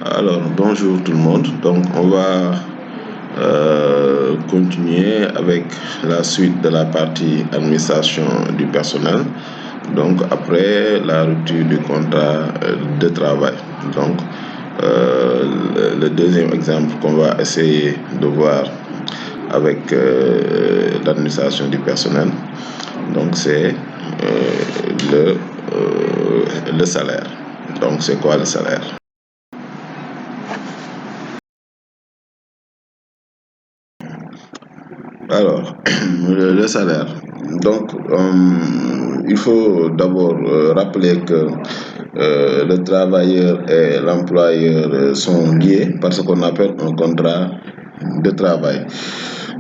Alors, bonjour tout le monde. Donc, on va continuer avec la suite de la partie administration du personnel. Donc, après la rupture du contrat de travail. Donc, le deuxième exemple qu'on va essayer de voir avec l'administration du personnel, donc c'est le salaire. Donc, c'est quoi le salaire? Alors, le salaire. Donc, il faut d'abord rappeler que le travailleur et l'employeur sont liés par ce qu'on appelle un contrat de travail.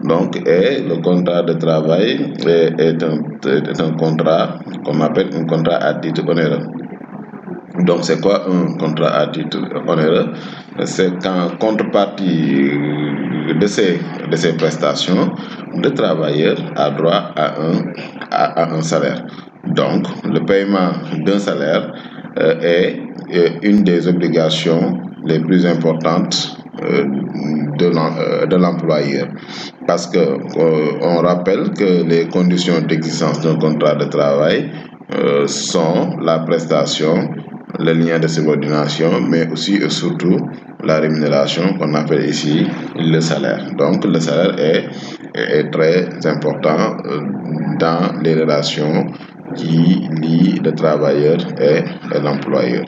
Donc, et le contrat de travail est un contrat qu'on appelle un contrat à titre onéreux. Donc, c'est quoi un contrat à titre onéreux? C'est qu'en contrepartie de ces prestations, le travailleur a droit à un salaire. Donc, le paiement d'un salaire est une des obligations les plus importantes de l'employeur. Parce que on rappelle que les conditions d'existence d'un contrat de travail sont la prestation, le lien de subordination, mais aussi et surtout la rémunération qu'on appelle ici le salaire. Donc le salaire est très important dans les relations qui lient le travailleur et l'employeur.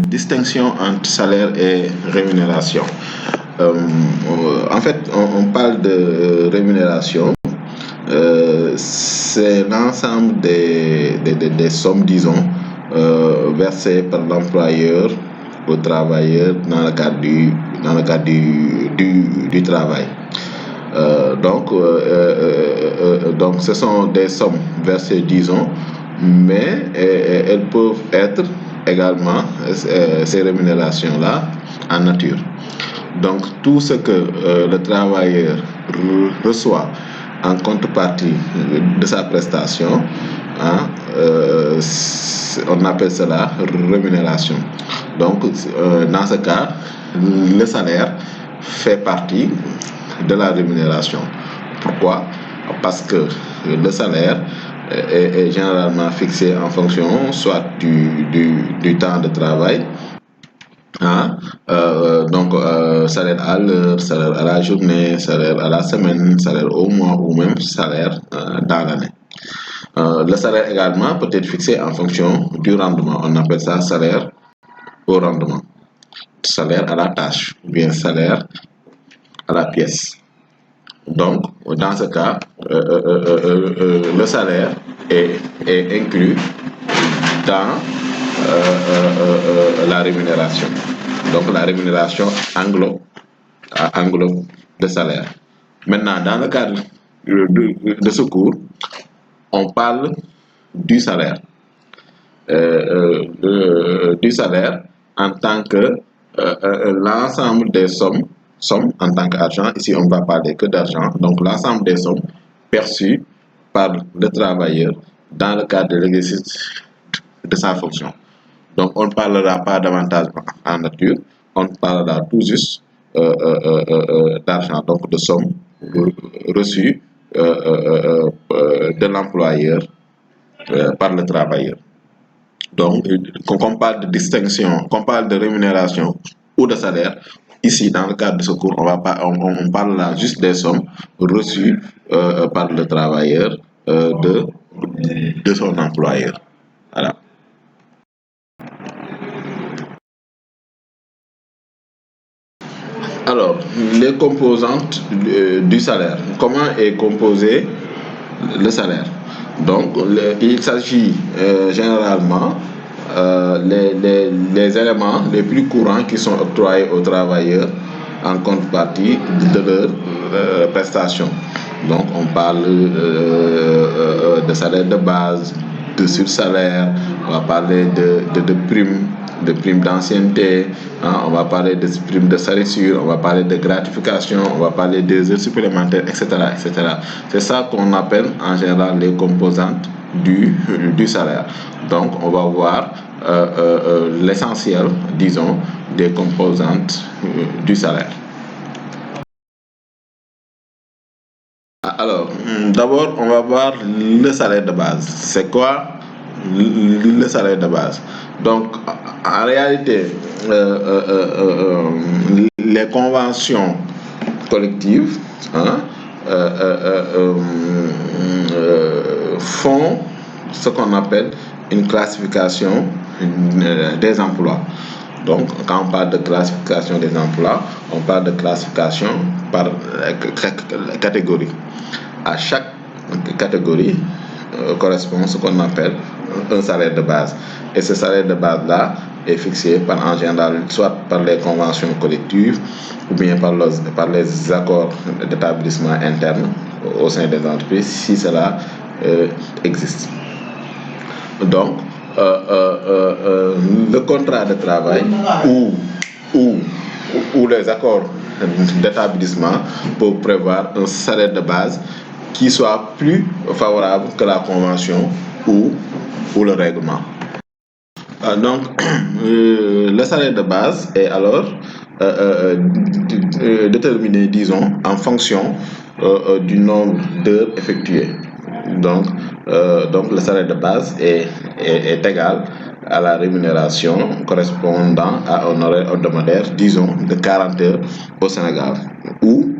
Distinction entre salaire et rémunération. En fait, on parle de rémunération. C'est l'ensemble des sommes, disons, versées par l'employeur au travailleur dans le cadre du travail. Donc, ce sont des sommes versées, disons, mais elles peuvent être également ces rémunérations-là en nature. Donc, tout ce que le travailleur reçoit en contrepartie de sa prestation, on appelle cela rémunération. Donc, dans ce cas, le salaire fait partie de la rémunération. Pourquoi? Parce que le salaire est généralement fixé en fonction soit du temps de travail, salaire à l'heure, salaire à la journée, salaire à la semaine, salaire au mois ou même salaire dans l'année. Le salaire également peut être fixé en fonction du rendement. On appelle ça salaire au rendement, salaire à la tâche, ou bien salaire à la pièce. Donc, dans ce cas, le salaire est inclus dans la rémunération. Donc, la rémunération englobe le salaire. Maintenant, dans le cadre de ce cours, on parle du salaire. Du salaire en tant que l'ensemble des sommes en tant qu'argent. Ici, on ne va parler que d'argent. Donc, l'ensemble des sommes perçues par le travailleur dans le cadre de l'exercice de sa fonction. Donc, on ne parlera pas davantage en nature, on parlera tout juste d'argent, donc de sommes reçues de l'employeur par le travailleur. Donc, qu'on parle de distinction, qu'on parle de rémunération ou de salaire, ici, dans le cadre de ce cours, on parle là juste des sommes reçues par le travailleur de son employeur. Voilà. Alors, les composantes du salaire. Comment est composé le salaire? Donc, il s'agit généralement les éléments les plus courants qui sont octroyés aux travailleurs en contrepartie de leur prestation. Donc, on parle de salaire de base, de sursalaire, on va parler de primes d'ancienneté, on va parler de primes de salissure, on va parler de gratification, on va parler des heures supplémentaires, etc. etc. C'est ça qu'on appelle en général les composantes du salaire. Donc, on va voir l'essentiel, disons, des composantes du salaire. Alors, d'abord, on va voir le salaire de base. C'est quoi le salaire de base? Donc, en réalité, les conventions collectives, hein, font ce qu'on appelle une classification des emplois. Donc, quand on parle de classification des emplois, on parle de classification par catégorie. À chaque catégorie correspond ce qu'on appelle un salaire de base. Et ce salaire de base-là est fixé en général soit par les conventions collectives ou bien par les accords d'établissement interne au sein des entreprises, si cela existe. Donc, le contrat de travail ou les accords d'établissement peuvent prévoir un salaire de base qui soit plus favorable que la convention ou le règlement. Donc, le salaire de base est alors déterminé, disons, en fonction du nombre d'heures effectuées. Donc, le salaire de base est égal à la rémunération correspondant à un horaire hebdomadaire, disons, de 40 heures au Sénégal, ou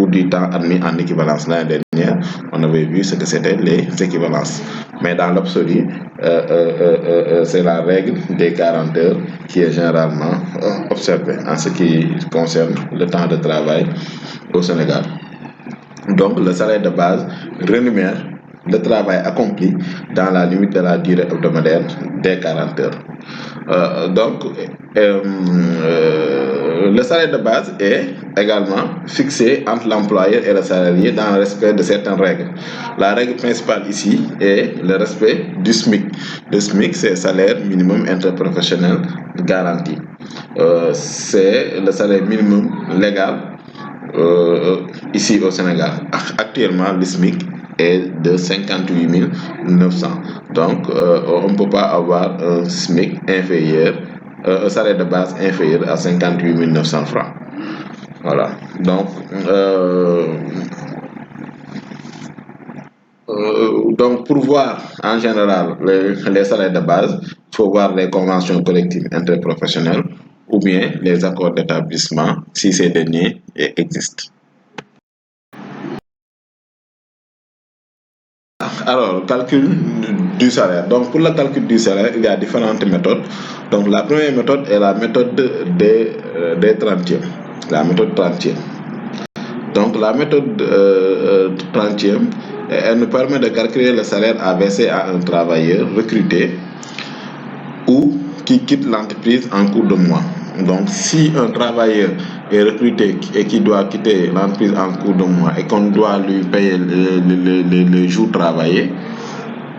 du temps admis en équivalence. L'année dernière, on avait vu ce que c'était les équivalences. Mais dans l'absolu, c'est la règle des 40 heures qui est généralement observée en ce qui concerne le temps de travail au Sénégal. Donc, le salaire de base rémunère le travail accompli dans la limite de la durée hebdomadaire des 40 heures. Le salaire de base est également fixé entre l'employeur et le salarié dans le respect de certaines règles. La règle principale ici est le respect du SMIC. Le SMIC, c'est le salaire minimum interprofessionnel garanti. C'est le salaire minimum légal ici au Sénégal. Actuellement, le SMIC est de 58 900. Donc, on ne peut pas avoir un SMIC inférieur, un salaire de base inférieur à 58 900 francs. Voilà. Donc, pour voir en général les salaires de base, il faut voir les conventions collectives interprofessionnelles ou bien les accords d'établissement si ces derniers existent. Alors, calcul du salaire. Donc, pour le calcul du salaire, il y a différentes méthodes. Donc, la première méthode est la méthode des trentièmes. La méthode trentième. Donc, la méthode trentième, elle nous permet de calculer le salaire à verser à un travailleur recruté ou qui quitte l'entreprise en cours de mois. Donc, si un travailleur est recruté et qui doit quitter l'entreprise en cours de mois et qu'on doit lui payer le jour travaillé,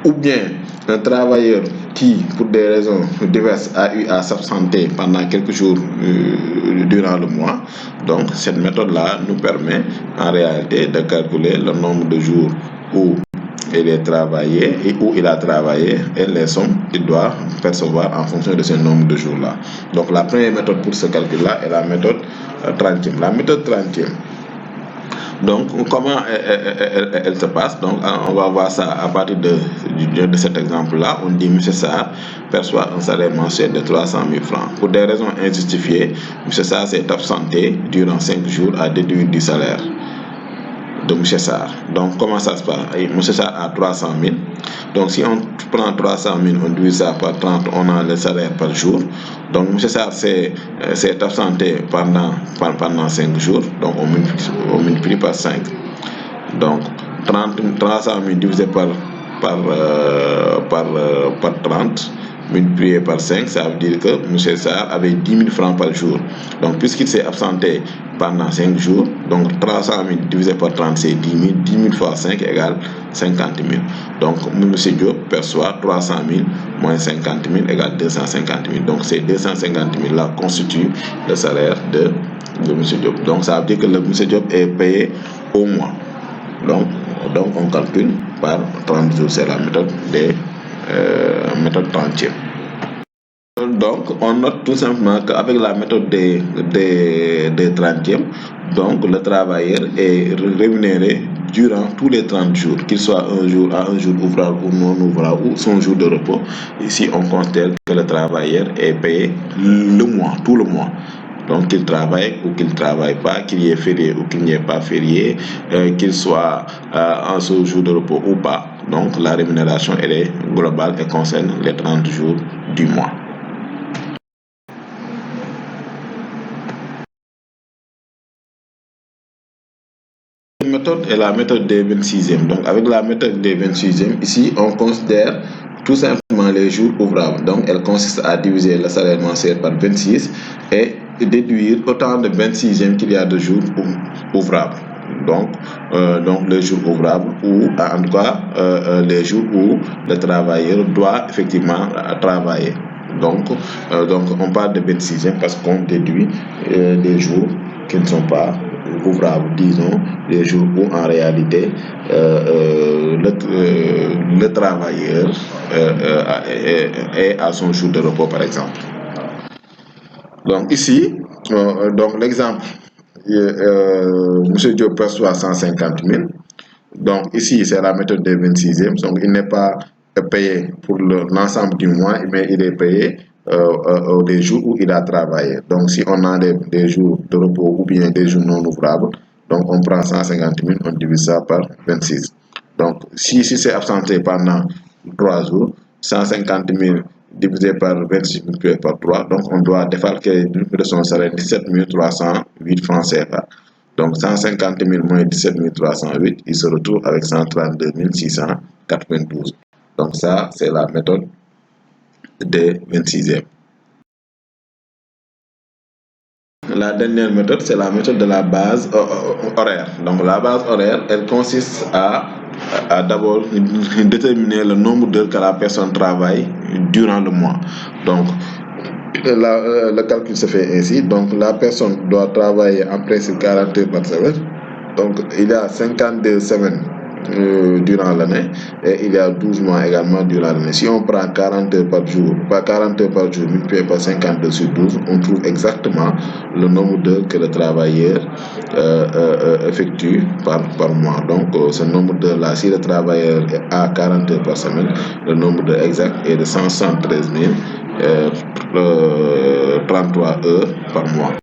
ou bien un travailleur qui, pour des raisons diverses, a eu à s'absenter pendant quelques jours durant le mois, donc cette méthode-là nous permet en réalité de calculer le nombre de jours où il est travaillé et où il a travaillé et les sommes qu'il doit percevoir en fonction de ce nombre de jours-là. Donc la première méthode pour ce calcul-là est la méthode trentième. La méthode trentième. Donc comment elle se passe? Donc on va voir ça à partir de cet exemple-là. On dit M. Sarr perçoit un salaire mensuel de 300 000 francs. Pour des raisons injustifiées, M. Sarr s'est absenté durant 5 jours à déduire du salaire de M. Sarr. Donc, comment ça se passe? M. Sarr a 300 000. Donc, si on prend 300 000, on divise ça par 30, on a le salaire par jour. Donc, M. Sarr s'est absenté pendant 5 jours. Donc, on multiplie par 5. Donc, 300 000 divisé par 30, multiplié par 5, ça veut dire que M. Sarr avait 10 000 francs par jour. Donc, puisqu'il s'est absenté pendant 5 jours, donc 300 000 divisé par 30, c'est 10 000. 10 000 fois 5 égale 50 000. Donc, M. Diop perçoit 300 000 moins 50 000 égale 250 000. Donc, ces 250 000 là constituent le salaire de M. Diop. Donc, ça veut dire que le M. Diop est payé au mois. Donc on calcule par 30 jours. C'est la méthode des méthode trentième. Donc, on note tout simplement qu'avec la méthode des 30e, donc le travailleur est rémunéré durant tous les 30 jours, qu'il soit un jour ouvrable ou non ouvrable ou son jour de repos. Ici, on considère que le travailleur est payé le mois, tout le mois. Donc, qu'il travaille ou qu'il ne travaille pas, qu'il y ait férié ou qu'il n'y ait pas férié, qu'il soit en ce jour de repos ou pas. Donc, la rémunération, elle est globale et concerne les 30 jours du mois. La méthode est la méthode des 26e. Donc, avec la méthode des 26e, ici, on considère tout simplement les jours ouvrables. Donc, elle consiste à diviser le salaire mensuel par 26 et déduire autant de 26e qu'il y a de jours ouvrables. Donc les jours ouvrables ou en tout cas les jours où le travailleur doit effectivement travailler. Donc on parle de 26e parce qu'on déduit des jours qui ne sont pas ouvrables, disons les jours où en réalité le travailleur est à son jour de repos par exemple. Donc ici, donc l'exemple, M. Diop perçoit 150 000. Donc ici, c'est la méthode des 26e. Donc il n'est pas payé pour l'ensemble du mois, mais il est payé des jours où il a travaillé. Donc si on a des jours de repos ou bien des jours non ouvrables, donc on prend 150 000, on divise ça par 26. Donc si c'est absenté pendant 3 jours, 150 000 divisé par 26 multiplié par 3, donc on doit défalquer de son salaire 17 308 francs CFA. Donc 150 000 moins 17 308, il se retrouve avec 132 692. Donc ça, c'est la méthode des 26e. La dernière méthode, c'est la méthode de la base horaire. Donc la base horaire, elle consiste à d'abord déterminer le nombre d'heures que la personne travaille durant le mois. Donc le calcul se fait ainsi. Donc la personne doit travailler en principe 40 heures par semaine. Donc il y a 52 semaines durant l'année et il y a 12 mois également durant l'année. Si on prend 40 heures par jour, multiplié par 52 sur 12, on trouve exactement le nombre d'heures que le travailleur effectue par mois. Donc ce nombre d'heures-là, si le travailleur a 40 heures par semaine, le nombre d'heures exact est de 173 033 heures par mois.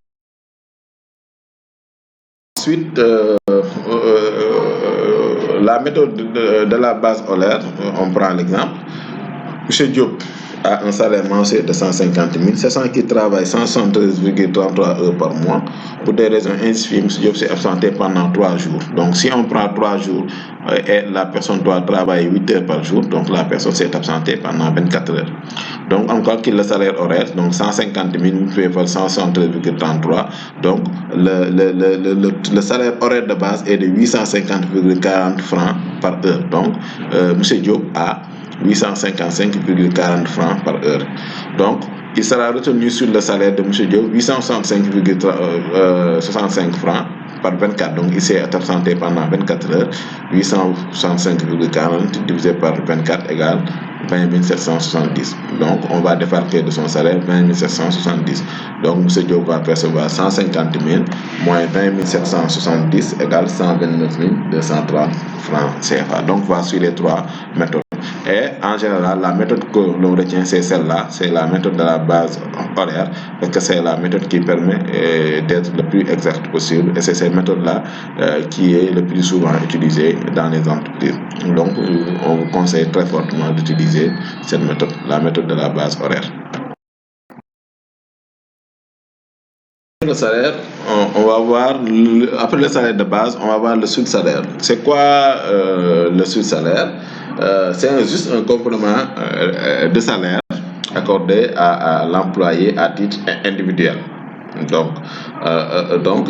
Ensuite, la méthode de la base horaire, on prend l'exemple. M. Diop a un salaire mensuel de 150 000, sachant qu'il travaille 173,33 heures par mois. Pour des raisons infimes, M. Diop s'est absenté pendant 3 jours. Donc, si on prend 3 jours et la personne doit travailler 8 heures par jour, donc la personne s'est absentée pendant 24 heures. Donc, on calcule le salaire horaire, donc 150 000 multiplié par 173,33. Donc, le salaire horaire de base est de 850,40 francs par heure. Donc, M. Diop a 855,40 francs par heure. Donc, il sera retenu sur le salaire de M. Diop 865,65 francs par 24. Donc, il s'est absenté pendant 24 heures. 865,40 divisé par 24 égale 20 770. Donc, on va défalquer de son salaire 20 770. Donc, M. Diop va percevoir 150 000 moins 20 770 égale 129 230 francs CFA. Donc, voici les 3 méthodes. Et en général, la méthode que l'on retient, c'est celle-là, c'est la méthode de la base horaire, parce que c'est la méthode qui permet d'être le plus exact possible. Et c'est cette méthode-là qui est le plus souvent utilisée dans les entreprises. Donc, on vous conseille très fortement d'utiliser cette méthode, la méthode de la base horaire. Le salaire, on va voir, après le salaire de base, on va voir le sous-salaire. C'est quoi le sous-salaire? C'est juste un complément de salaire accordé à l'employé à titre individuel. Donc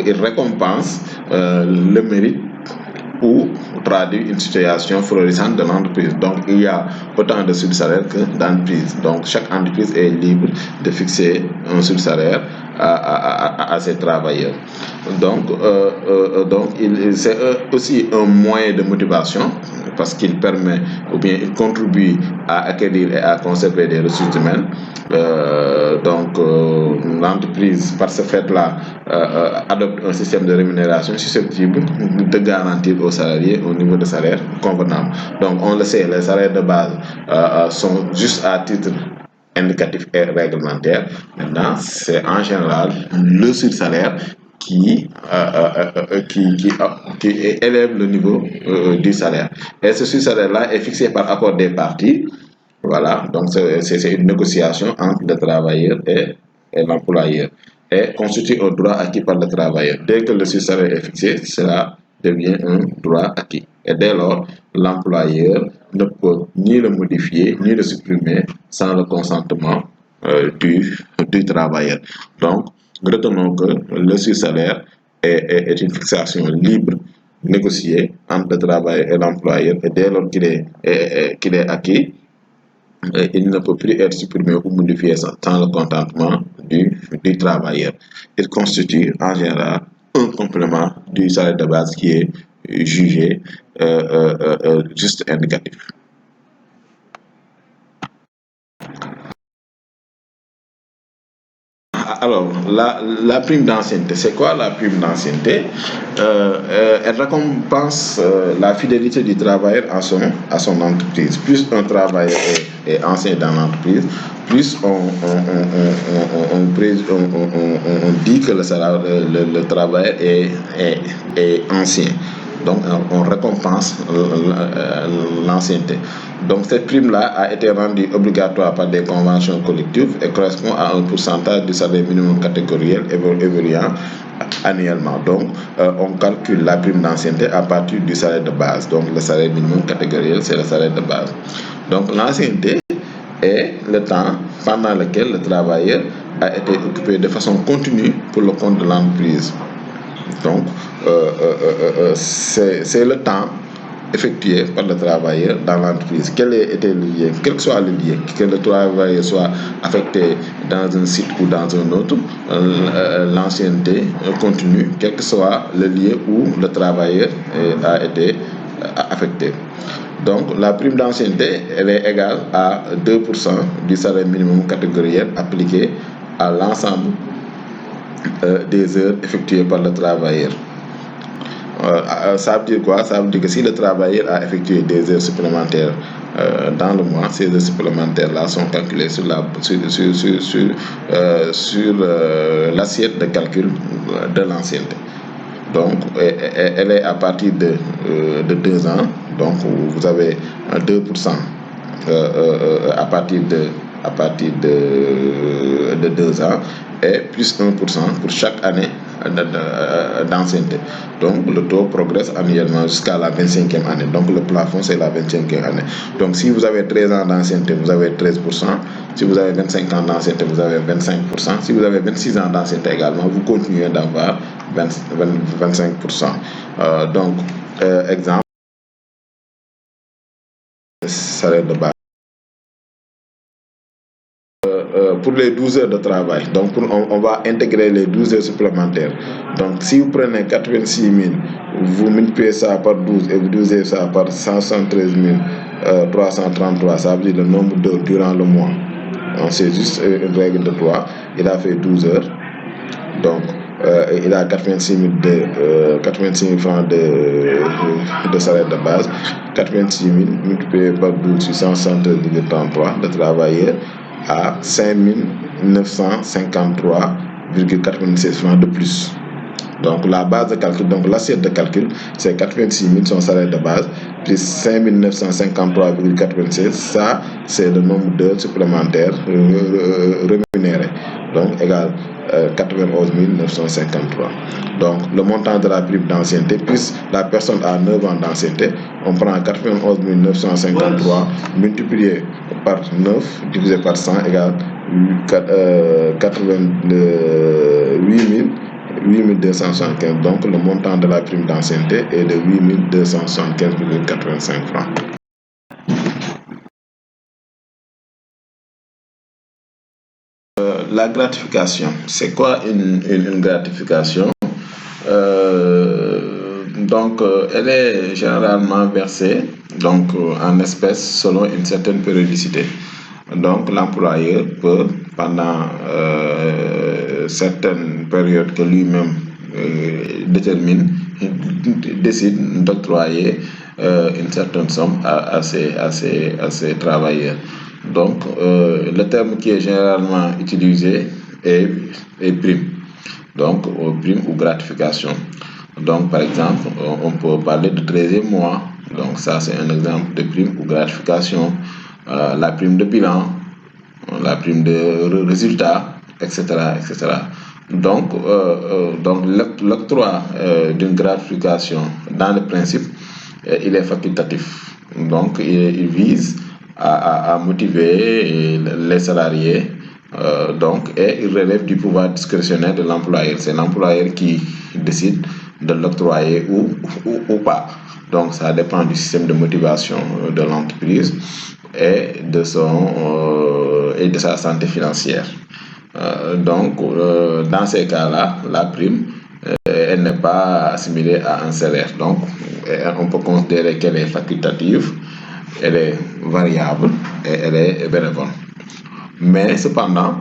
il récompense le mérite ou traduit une situation florissante de l'entreprise. Donc, il y a autant de sous-salaires que d'entreprises. Donc, chaque entreprise est libre de fixer un sous-salaire à ces travailleurs. Donc, c'est aussi un moyen de motivation parce qu'il permet ou bien il contribue à acquérir et à conserver des ressources humaines. L'entreprise, par ce fait-là, adopte un système de rémunération susceptible de garantir aux salariés un niveau de salaire convenable. Donc, on le sait, les salaires de base sont juste à titre indicatif et réglementaire. Maintenant, c'est en général le sursalaire qui élève le niveau du salaire. Et ce sursalaire-là est fixé par accord des parties. Voilà, donc c'est une négociation entre le travailleur et l'employeur et constitue un droit acquis par le travailleur. Dès que le sursalaire est fixé, cela devient un droit acquis. Et dès lors, l'employeur ne peut ni le modifier ni le supprimer sans le consentement du travailleur. Donc, retenons que le sursalaire est une fixation libre, négociée entre le travailleur et l'employeur, et dès lors qu'il est acquis, il ne peut plus être supprimé ou modifié sans le consentement du travailleur. Il constitue en général un complément du salaire de base qui est jugé juste indicatif. Alors, la prime d'ancienneté, c'est quoi la prime d'ancienneté? Elle récompense la fidélité du travailleur à son entreprise. Plus un travailleur est ancien dans l'entreprise, plus on dit que le travailleur est ancien. Donc, on récompense l'ancienneté. Donc, cette prime-là a été rendue obligatoire par des conventions collectives et correspond à un pourcentage du salaire minimum catégoriel évoluant annuellement. Donc, on calcule la prime d'ancienneté à partir du salaire de base. Donc, le salaire minimum catégoriel, c'est le salaire de base. Donc, l'ancienneté est le temps pendant lequel le travailleur a été occupé de façon continue pour le compte de l'entreprise. Donc, c'est le temps effectué par le travailleur dans l'entreprise. Quel était le lien, quel que soit le lien, que le travailleur soit affecté dans un site ou dans un autre, l'ancienneté continue, quel que soit le lieu où le travailleur a été affecté. Donc, la prime d'ancienneté, elle est égale à 2% du salaire minimum catégoriel appliqué à l'ensemble des heures effectuées par le travailleur. Ça veut dire quoi? Ça veut dire que si le travailleur a effectué des heures supplémentaires dans le mois, ces heures supplémentaires-là sont calculées sur l'assiette de calcul de l'ancienneté. Donc, elle est à partir de 2 ans. Donc, vous avez 2% à partir de 2 ans et plus 1% pour chaque année d'ancienneté. Donc, le taux progresse annuellement jusqu'à la 25e année. Donc, le plafond, c'est la 25e année. Donc, si vous avez 13 ans d'ancienneté, vous avez 13%. Si vous avez 25 ans d'ancienneté, vous avez 25%. Si vous avez 26 ans d'ancienneté également, vous continuez d'avoir 25%. Exemple, salaire de base. Pour les 12 heures de travail, donc on va intégrer les 12 heures supplémentaires. Donc, si vous prenez 86 000, vous multipliez ça par 12 et vous divisez ça par 173 333, ça veut dire le nombre d'heures durant le mois. C'est juste une règle de 3. Il a fait 12 heures. Donc, il a 86 000 francs de salaire de base. 86 000 multiplié par 12 sur 173,33, le travailleur à 5 953,96 francs de plus. Donc, la base de calcul, donc l'assiette de calcul, c'est 86 000, son salaire de base, plus 5 953,96. Ça, c'est le nombre d'heures supplémentaires rémunérées. Donc, égal 91 953. Donc, le montant de la prime d'ancienneté, plus la personne a 9 ans d'ancienneté, on prend 91 953 multiplié par 9 divisé par 100 égale 8 275. Donc, le montant de la prime d'ancienneté est de 8 275,85 francs. La gratification, c'est quoi une gratification? Elle est généralement versée en espèces selon une certaine périodicité. Donc, l'employeur peut, pendant certaines périodes que lui-même détermine, décide d'octroyer une certaine somme à ses travailleurs. Donc, le terme qui est généralement utilisé est prime. Donc, prime ou gratification. Donc, par exemple, on peut parler de 13e mois. Donc, ça, c'est un exemple de prime ou gratification. La prime de bilan, la prime de résultat, etc., etc. Donc l'octroi d'une gratification, dans le principe, il est facultatif. Donc, il vise à motiver les salariés. Et il relève du pouvoir discrétionnaire de l'employeur. C'est l'employeur qui décide de l'octroyer ou pas. Donc, ça dépend du système de motivation de l'entreprise et de sa santé financière. Dans ces cas-là, la prime, elle n'est pas assimilée à un salaire. Donc, on peut considérer qu'elle est facultative, elle est variable et elle est bénévole. Mais cependant,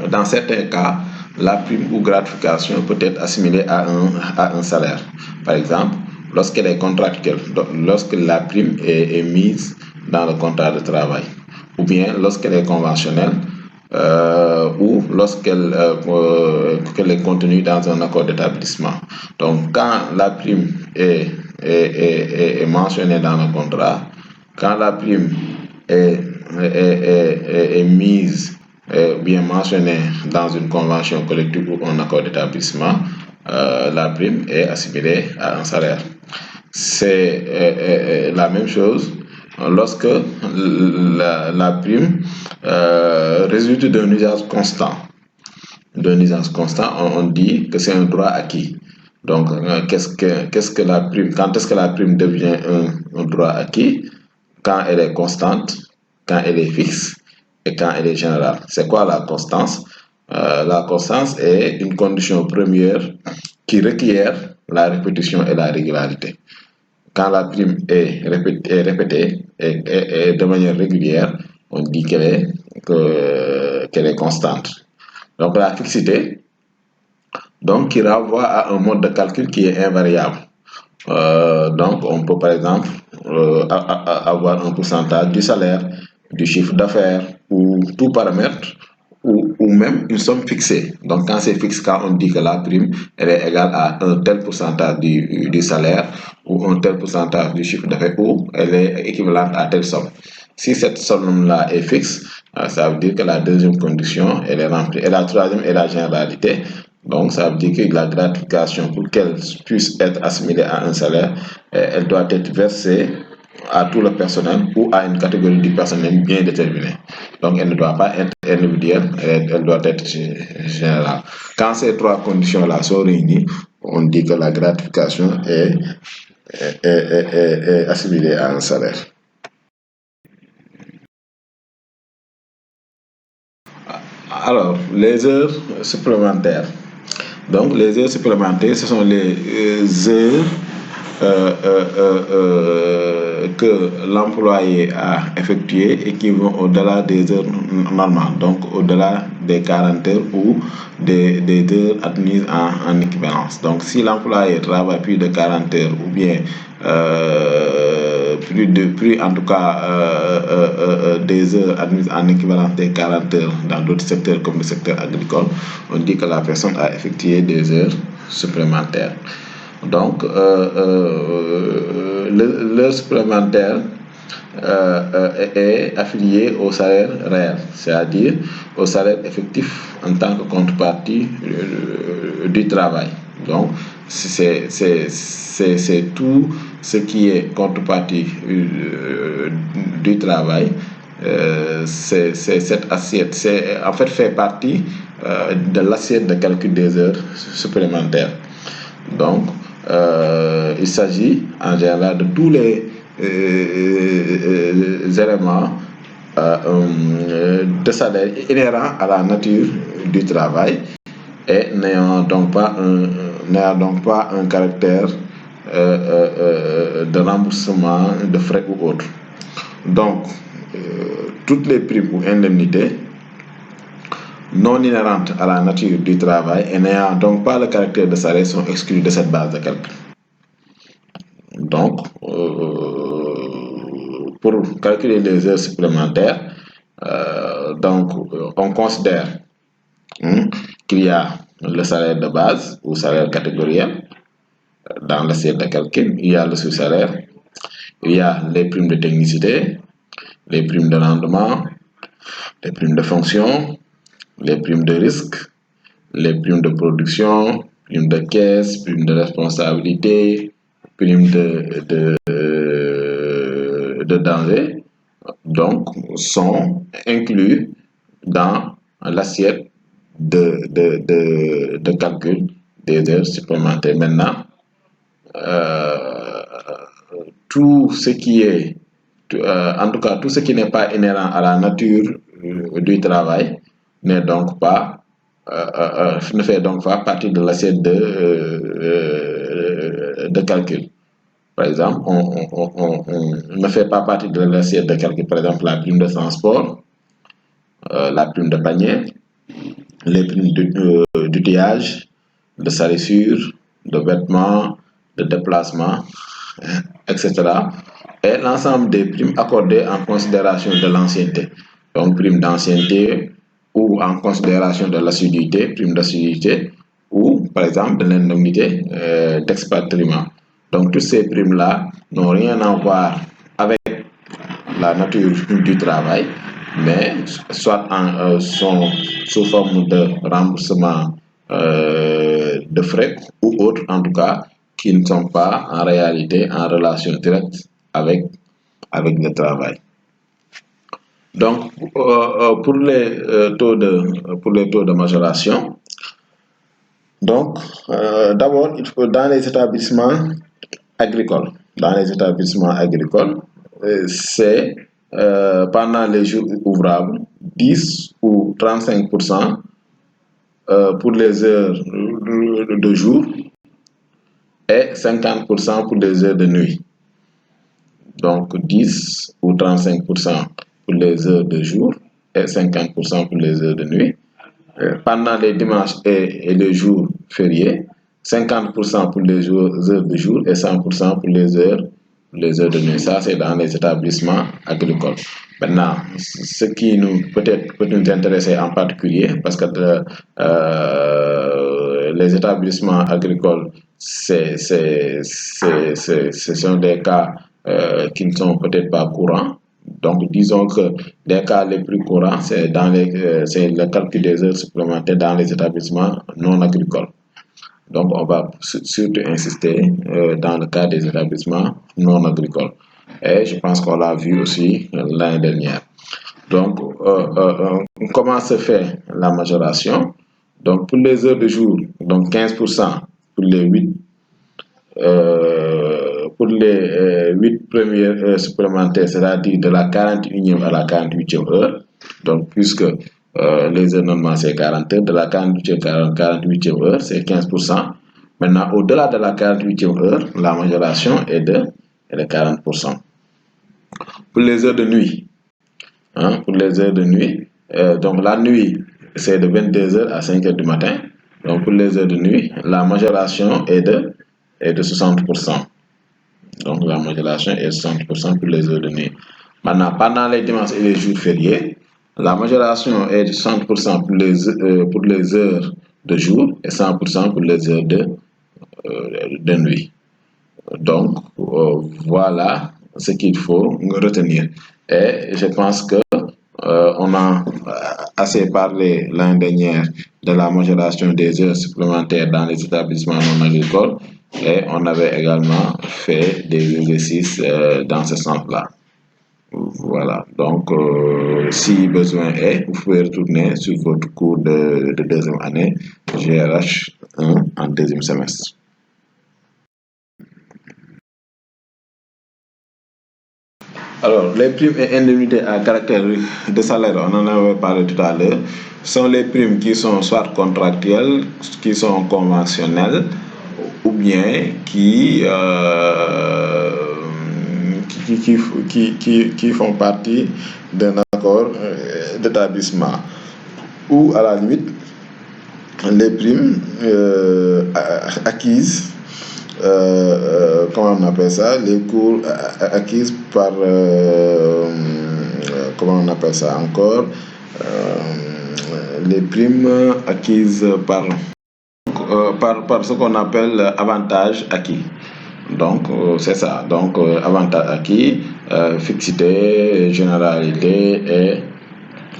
dans certains cas, la prime ou gratification peut être assimilée à un salaire. Par exemple, lorsqu'elle est contractuelle, lorsque la prime est mise dans le contrat de travail, ou bien lorsqu'elle est conventionnelle, ou lorsqu'elle est contenue dans un accord d'établissement. Donc, quand la prime est mentionnée dans le contrat, quand la prime est mise bien mentionnée dans une convention collective ou un accord d'établissement, la prime est assimilée à un salaire. C'est la même chose lorsque la prime résulte d'un usage constant. On dit que c'est un droit acquis. Donc, qu'est-ce que la prime? Quand est-ce que la prime devient un droit acquis? Quand elle est constante, quand elle est fixe et quand elle est générale. C'est quoi la constance? La constance est une condition première qui requiert la répétition et la régularité. Quand la prime est répétée et de manière régulière, on dit qu'elle est constante. Donc la fixité, qui renvoie à un mode de calcul qui est invariable. On peut par exemple avoir un pourcentage du salaire, du chiffre d'affaires ou tout paramètre ou même une somme fixée. Donc, quand c'est fixe, quand on dit que la prime elle est égale à un tel pourcentage du salaire ou un tel pourcentage du chiffre d'affaires ou elle est équivalente à telle somme. Si cette somme-là est fixe, ça veut dire que la deuxième condition elle est remplie. Et la troisième est la généralité. Donc, ça veut dire que la gratification, pour qu'elle puisse être assimilée à un salaire, elle doit être versée à tout le personnel ou à une catégorie du personnel bien déterminée. Donc, elle ne doit pas être individuelle, elle doit être générale. Quand ces trois conditions-là sont réunies, on dit que la gratification est assimilée à un salaire. Alors, les heures supplémentaires. Donc, les heures supplémentaires, ce sont les heures que l'employé a effectuées et qui vont au-delà des heures normales, donc au-delà des 40 heures ou des heures admises en équivalence. Donc, si l'employé travaille plus de 40 heures ou bien des heures admises en équivalence des 40 heures dans d'autres secteurs comme le secteur agricole, on dit que la personne a effectué des heures supplémentaires. Donc, l'heure supplémentaire est affiliée au salaire réel, c'est-à-dire au salaire effectif en tant que contrepartie du travail. Donc, c'est tout ce qui est contrepartie du travail. C'est cette assiette, en fait fait partie de l'assiette de calcul des heures supplémentaires. Donc, il s'agit en général de tous les éléments de salaire inhérent à la nature du travail et n'ayant donc pas un caractère de remboursement de frais ou autre. Donc, toutes les primes ou indemnités non inhérentes à la nature du travail et n'ayant donc pas le caractère de salaire sont exclues de cette base de calcul. Donc, pour calculer les heures supplémentaires, on considère qu'il y a le salaire de base ou salaire catégoriel dans l'assiette de calcul, il y a le sous-salaire, il y a les primes de technicité, les primes de rendement, les primes de fonction, les primes de risque, les primes de production, primes de caisse, primes de responsabilité, primes de danger, donc sont inclus dans l'assiette de calcul des heures supplémentaires. Maintenant, tout ce qui est, en tout cas tout ce qui n'est pas inhérent à la nature du travail n'est donc pas ne fait donc pas partie de l'assiette de calcul. Par exemple, on ne fait pas partie de l'assiette de calcul, par exemple, la prime de transport, la prime de panier, les primes d'outillage, de salissure, de vêtements, de déplacement, etc. Et l'ensemble des primes accordées en considération de l'ancienneté. Donc, prime d'ancienneté ou en considération de l'assiduité, prime d'assiduité, ou par exemple de l'indemnité d'expatriement. Donc, toutes ces primes-là n'ont rien à voir avec la nature du travail, mais soit sont sous forme de remboursement de frais ou autres, en tout cas, qui ne sont pas en réalité en relation directe avec le travail. Donc, pour les taux de majoration, donc d'abord, il faut dans les établissements agricoles. C'est pendant les jours ouvrables 10 ou 35% pour les heures de jour et 50% pour les heures de nuit. Donc 10 ou 35% pour les heures de jour et 50% pour les heures de nuit. Pendant les dimanches et les jours fériés, 50% pour les heures de jour et 100% pour les heures de nuit. Ça, c'est dans les établissements agricoles. Maintenant, ce qui peut nous intéresser en particulier, parce que les établissements agricoles, ce sont des cas qui ne sont peut-être pas courants. Donc, disons que les cas les plus courants, c'est le calcul des heures supplémentaires dans les établissements non agricoles. Donc, on va surtout insister dans le cas des établissements non agricoles. Et je pense qu'on l'a vu aussi l'année dernière. Donc, comment se fait la majoration? Donc, pour les heures de jour, donc 15% pour les 8 premières heures supplémentaires, c'est-à-dire de la 41e à la 48e heure. Donc, puisque les heures normalement c'est 40 heures, de la 48e à la 48e heure, c'est 15%. Maintenant, au-delà de la 48e heure, la majoration est de 40%. Pour les heures de nuit, donc la nuit, c'est de 22h à 5h du matin. Donc, pour les heures de nuit, la majoration est de 60%. Donc, la majoration est de 60% pour les heures de nuit. Maintenant, pendant les dimanches et les jours fériés, la majoration est de 60% pour les heures de jour et 100% pour les heures de nuit. Donc, voilà ce qu'il faut retenir. Et je pense que on a assez parlé l'année dernière de la majoration des heures supplémentaires dans les établissements non agricoles et on avait également fait des exercices dans ce sens-là. Voilà, donc si besoin est, vous pouvez retourner sur votre cours de deuxième année GRH 1 en deuxième semestre. Alors, les primes et indemnités à caractère de salaire, on en avait parlé tout à l'heure, sont les primes qui sont soit contractuelles, qui sont conventionnelles, ou bien qui font partie d'un accord d'établissement. Ou à la limite, les primes acquises, comment on appelle ça, les cours acquises par, comment on appelle ça encore, les primes acquises par ce qu'on appelle avantage acquis. Donc, c'est ça. Donc, avantage acquis, fixité, généralité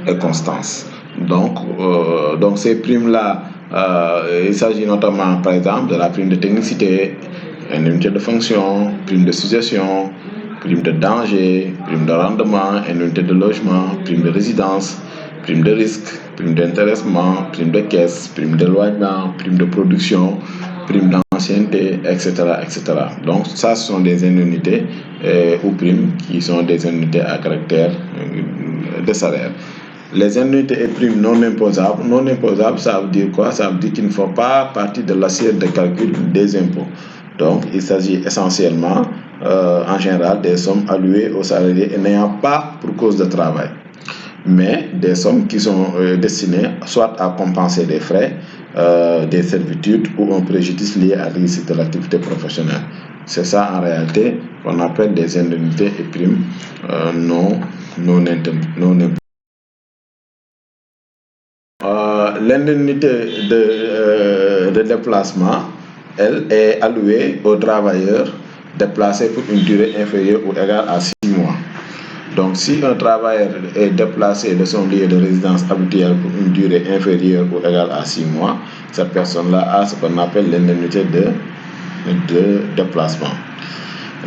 et constance. Donc ces primes-là, il s'agit notamment, par exemple, de la prime de technicité, indemnité de fonction, prime de succession, prime de danger, prime de rendement, indemnité de logement, prime de résidence, prime de risque, prime d'intéressement, prime de caisse, prime d'éloignement, prime de production, prime d'ancienneté, etc., etc. Donc ça, ce sont des indemnités ou primes qui sont des indemnités à caractère de salaire. Les indemnités et primes non imposables, ça veut dire quoi? Ça veut dire qu'ils ne font pas partie de l'assiette de calcul des impôts. Donc, il s'agit essentiellement, en général, des sommes allouées aux salariés et n'ayant pas pour cause de travail, mais des sommes qui sont destinées soit à compenser des frais, des servitudes ou un préjudice lié à l'exercice de l'activité professionnelle. C'est ça en réalité qu'on appelle des indemnités et primes non imposables. L'indemnité de déplacement, elle, est allouée aux travailleurs déplacés pour une durée inférieure ou égale à 6 mois. Donc, si un travailleur est déplacé de son lieu de résidence habituel pour une durée inférieure ou égale à 6 mois, cette personne-là a ce qu'on appelle l'indemnité de déplacement.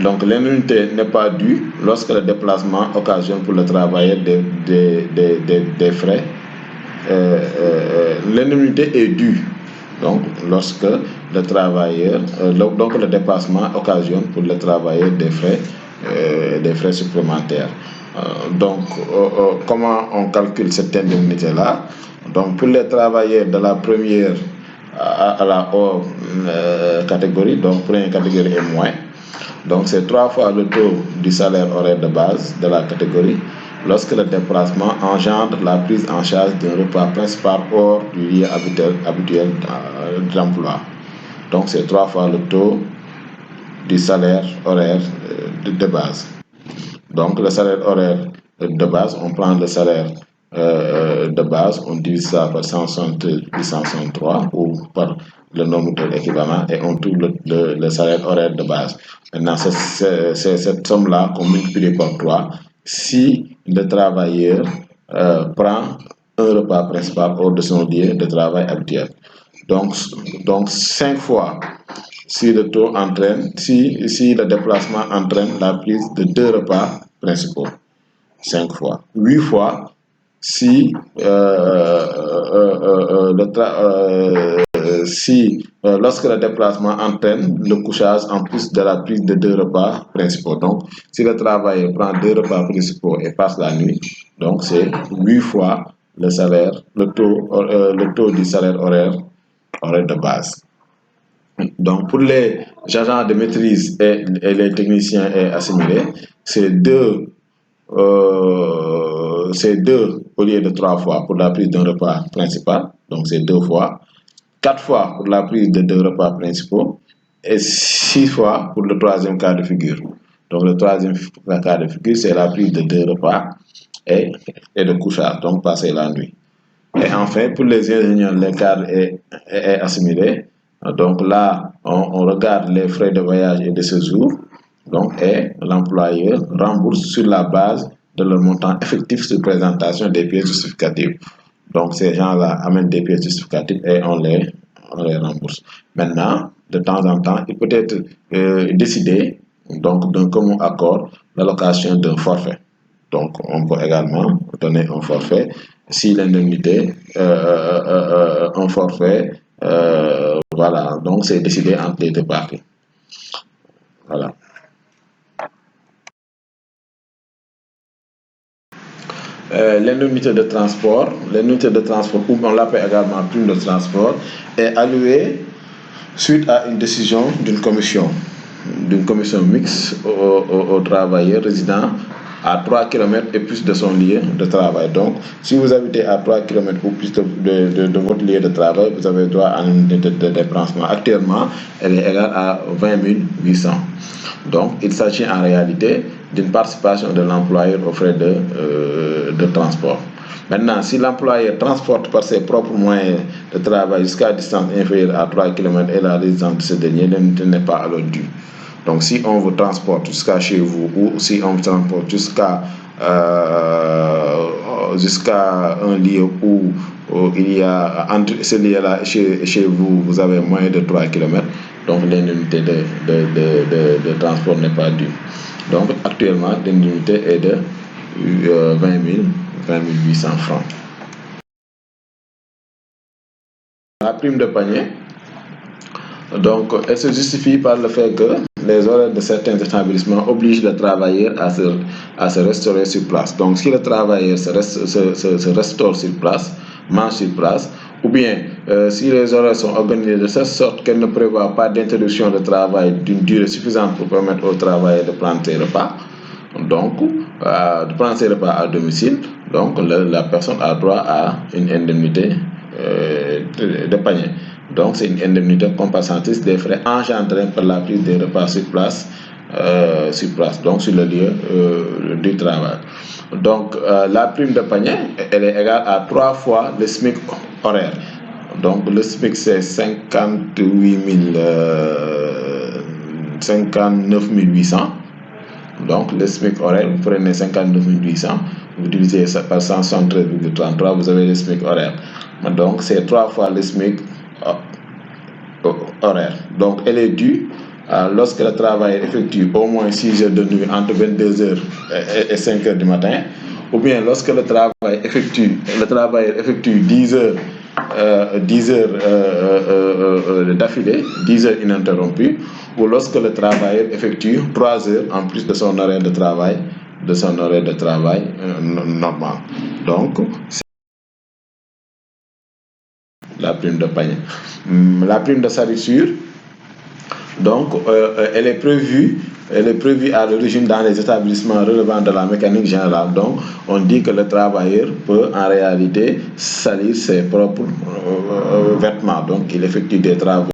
Donc, l'indemnité n'est pas due lorsque le déplacement occasionne pour le travailleur des frais. L'indemnité est due donc lorsque le travailleur donc le déplacement occasionne pour le travailleur des frais supplémentaires. Comment on calcule cette indemnité là? Donc pour les travailleurs de la première à la haute catégorie, donc première catégorie et moins, donc c'est 3 fois le taux du salaire horaire de base de la catégorie lorsque le déplacement engendre la prise en charge d'un repas principal hors du lieu habituel d'emploi. Donc c'est 3 fois le taux du salaire horaire de base. Donc le salaire horaire de base, on prend le salaire de base, on divise ça par 163 ou par le nombre de l'équivalent et on trouve le salaire horaire de base. Maintenant, c'est cette somme-là qu'on multiplie par 3 si le travailleur prend un repas principal hors de son lieu de travail habituel. Donc 5 fois si le taux entraîne, si le déplacement entraîne la prise de 2 repas principaux. 5 fois. 8 fois si, lorsque le déplacement entraîne le couchage en plus de la prise de 2 repas principaux. Donc, si le travailleur prend 2 repas principaux et passe la nuit, donc c'est 8 fois le salaire, le taux du salaire horaire de base. Donc, pour les agents de maîtrise et les techniciens assimilés, c'est 2 au lieu de 3 fois pour la prise d'un repas principal, donc c'est 2 fois, 4 fois pour la prise de 2 repas principaux et 6 fois pour le troisième cas de figure. Donc le troisième cas de figure, c'est la prise de 2 repas et de couchage, donc passer la nuit. Et enfin, pour les ingénieurs, les cadres et assimilés, donc là, on regarde les frais de voyage et de séjour, donc, et l'employeur rembourse sur la base de leur montant effectif sur présentation des pièces justificatives. Donc, ces gens-là amènent des pièces justificatives et on les rembourse. Maintenant, de temps en temps, il peut être décidé, donc d'un commun accord, l'allocation d'un forfait. Donc, on peut également donner un forfait si l'indemnité, un forfait, voilà. Donc, c'est décidé entre les deux parties. Voilà. l'indemnité de transport, ou on l'appelle également prime de transport, est allouée suite à une décision d'une commission mixte aux travailleurs résidant à 3 km et plus de son lieu de travail. Donc, si vous habitez à 3 km ou plus de votre lieu de travail, vous avez droit à une indemnité de déplacement. Actuellement, elle est égale à 20 800. Donc, il s'agit en réalité d'une participation de l'employeur aux frais de transport. Maintenant, si l'employeur transporte par ses propres moyens de travail jusqu'à distance inférieure à 3 km et la résidence de ce dernier, l'indemnité n'est pas alors due. Donc, si on vous transporte jusqu'à chez vous ou si on vous transporte jusqu'à un lieu où il y a entre ce lieu-là chez vous, vous avez moins de 3 km, donc l'indemnité de transport n'est pas due. Donc, actuellement, l'indemnité est de 20 800 francs. La prime de panier, donc, elle se justifie par le fait que les horaires de certains établissements obligent le travailleur à se restaurer sur place. Donc, si le travailleur se restaure sur place, mange sur place, ou bien si les horaires sont organisés de cette sorte qu'elles ne prévoient pas d'interruption de travail d'une durée suffisante pour permettre au travailleur de prendre ses repas, donc de prendre ses repas à domicile, donc la personne a droit à une indemnité de panier. Donc, c'est une indemnité compensatrice des frais engendrés par la prise des repas sur place, donc sur le lieu du travail. Donc, la prime de panier, elle est égale à 3 fois le SMIC horaire. Donc, le SMIC, c'est 59 800. Donc, le SMIC horaire, vous prenez 59 800, vous divisez ça par 173,33, vous avez le SMIC horaire. Donc, c'est 3 fois le SMIC horaire. Donc, elle est due lorsque le travail effectue au moins 6 heures de nuit entre 22h et 5h du matin, ou bien lorsque le travail effectue 10 heures d'affilée, 10 heures ininterrompues, ou lorsque le travailleur effectue 3 heures en plus de son horaire de travail, normal. Donc, la prime de panier. La prime de salissure, donc, elle est prévue à l'origine dans les établissements relevant de la mécanique générale. Donc, on dit que le travailleur peut en réalité salir ses propres vêtements. Donc, il effectue des travaux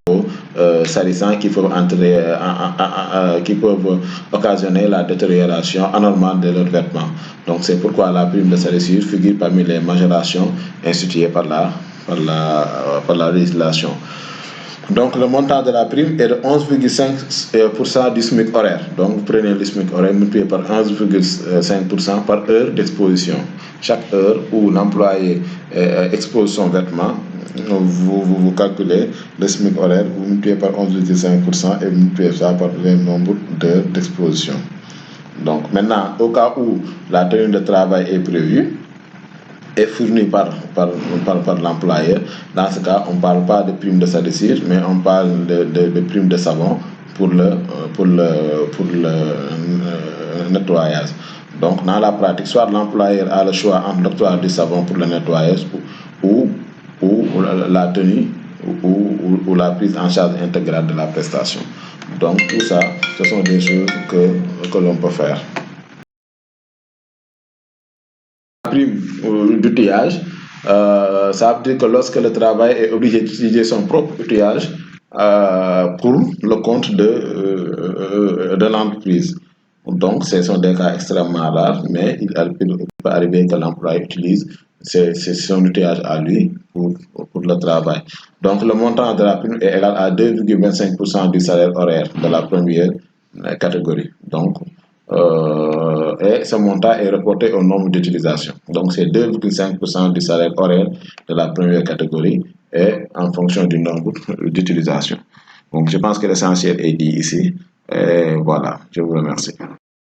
salissants qui peuvent occasionner la détérioration anormale de leurs vêtements. Donc, c'est pourquoi la prime de salissure figure parmi les majorations instituées par la législation. Donc, le montant de la prime est de 11,5% du SMIC horaire. Donc, vous prenez le SMIC horaire multiplié par 11,5% par heure d'exposition. Chaque heure où l'employé expose son vêtement, vous calculez le SMIC horaire, vous multipliez par 11,5% et vous multipliez ça par le nombre d'heures d'exposition. Donc, maintenant, au cas où la tenue de travail est prévue, est fournie par l'employeur. Dans ce cas, on ne parle pas de prime de salissure, mais on parle de prime de savon pour le nettoyage. Donc, dans la pratique, soit l'employeur a le choix entre l'octroi du savon pour le nettoyage ou la tenue ou la prise en charge intégrale de la prestation. Donc, tout ça, ce sont des choses que l'on peut faire. Prime d'outillage, ça veut dire que lorsque le travail est obligé d'utiliser son propre outillage pour le compte de l'entreprise. Donc, ce sont des cas extrêmement rares, mais il peut arriver que l'employé utilise son outillage à lui pour le travail. Donc, le montant de la prime est égal à 2,25% du salaire horaire de la première catégorie. Donc, et ce montant est reporté au nombre d'utilisations. Donc, c'est 2,5% du salaire horaire de la première catégorie et en fonction du nombre d'utilisations. Donc, je pense que l'essentiel est dit ici. Et voilà, je vous remercie.